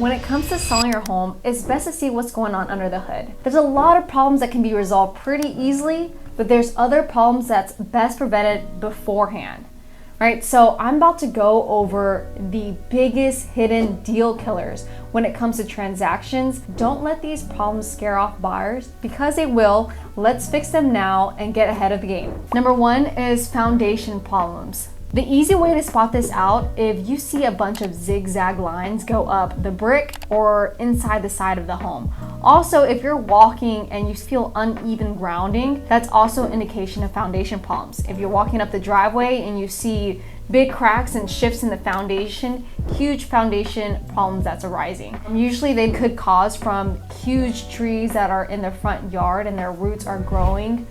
When it comes to selling your home, it's best to see what's going on under the hood. There's a lot of problems that can be resolved pretty easily, but there's other problems that's best prevented beforehand, right? So I'm about to go over the biggest hidden deal killers when it comes to transactions. Don't let these problems scare off buyers, because they will. Let's fix them now and get ahead of the game. Number one is foundation problems. The easy way to spot this out, if you see a bunch of zigzag lines go up the brick or inside the side of the home. Also, if you're walking and you feel uneven grounding, that's also an indication of foundation problems. If you're walking up the driveway and you see big cracks and shifts in the foundation, huge foundation problems that's arising. Usually they could cause from huge trees that are in the front yard and their roots are growing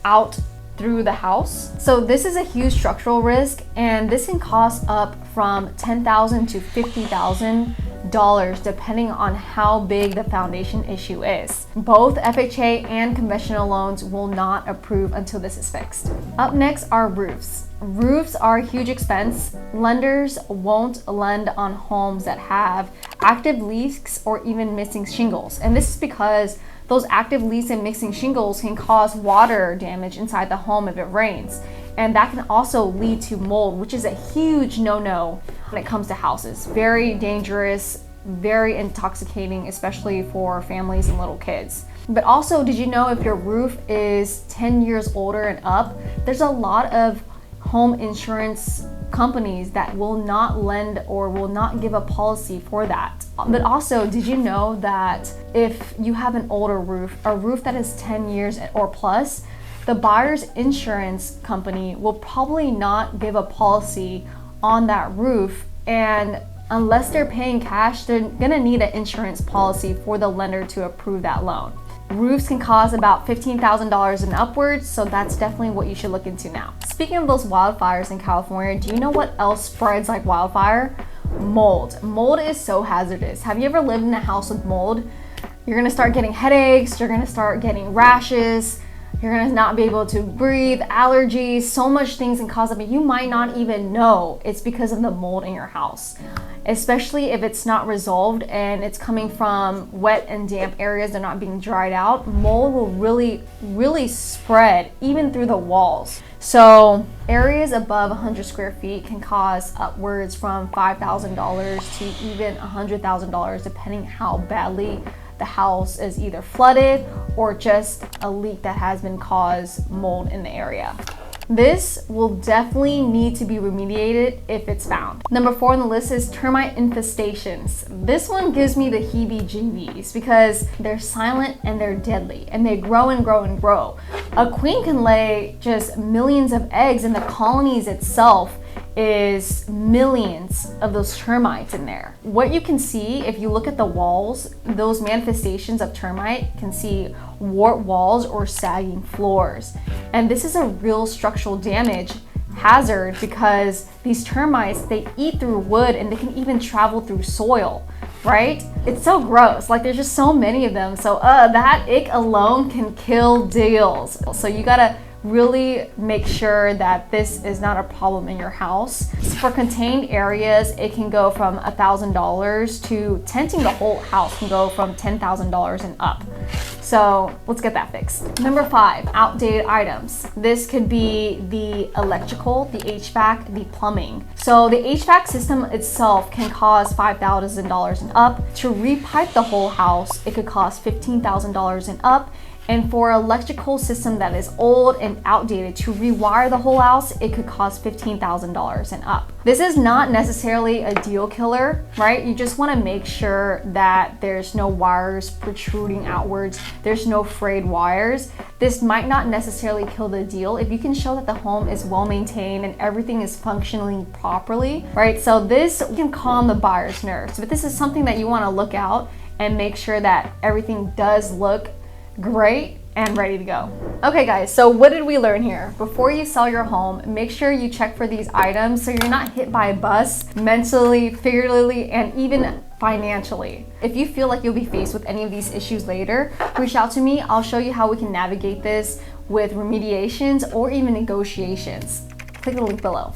out through the house. So this is a huge structural risk, and this can cost up from $10,000 to $50,000 depending on how big the foundation issue is. Both FHA and conventional loans will not approve until this is fixed. Up next are roofs. Roofs are a huge expense. Lenders won't lend on homes that have active leaks or even missing shingles. And this is because those active leaks and missing shingles can cause water damage inside the home if it rains. And that can also lead to mold, which is a huge no-no when it comes to houses. Very dangerous, very intoxicating, especially for families and little kids. But also, did you know if your roof is 10 years older and up, there's a lot of home insurance companies that will not lend or will not give a policy for that. But also, did you know that if you have an older roof, a roof that is 10 years or plus, the buyer's insurance company will probably not give a policy on that roof, and unless they're paying cash, they're gonna need an insurance policy for the lender to approve that loan. Roofs can cost about $15,000 and upwards, so that's definitely what you should look into now. Speaking of those wildfires in California, do you know what else spreads like wildfire? Mold. Mold is so hazardous. Have you ever lived in a house with mold? You're gonna start getting headaches, you're gonna start getting rashes, you're gonna not be able to breathe, allergies, so much things can cause it, but you might not even know it's because of the mold in your house. Especially if it's not resolved and it's coming from wet and damp areas, they're not being dried out, mold will really spread even through the walls. So areas above 100 square feet can cause upwards from $5,000 to even $100,000 depending how badly the house is either flooded or just a leak that has been caused mold in the area. This will definitely need to be remediated if it's found. Number 4 on the list is termite infestations. This one gives me the heebie-jeebies because they're silent and they're deadly, and they grow and grow and grow. A queen can lay just millions of eggs, and the colonies itself is millions of those termites in there. What you can see if you look at the walls, those manifestations of termite can see warped walls or sagging floors. And this is a real structural damage hazard because these termites, they eat through wood and they can even travel through soil, right? It's so gross. Like, there's just so many of them. So that ick alone can kill deals. So you gotta really make sure that this is not a problem in your house. For contained areas, it can go from $1,000 to tenting the whole house can go from $10,000 and up. So let's get that fixed. Number 5, outdated items. This could be the electrical, the HVAC, the plumbing. So the HVAC system itself can cost $5,000 and up. To repipe the whole house, it could cost $15,000 and up. And for an electrical system that is old and outdated, to rewire the whole house, it could cost $15,000 and up. This is not necessarily a deal killer, right? You just want to make sure that there's no wires protruding outwards, there's no frayed wires. This might not necessarily kill the deal if you can show that the home is well maintained and everything is functioning properly, right? So this can calm the buyer's nerves, but this is something that you want to look out and make sure that everything does look great and ready to go. Okay guys, so what did we learn here? Before you sell your home, make sure you check for these items so you're not hit by a bus mentally, figuratively, and even financially. If you feel like you'll be faced with any of these issues later, reach out to me. I'll show you how we can navigate this with remediations or even negotiations. Click the link below.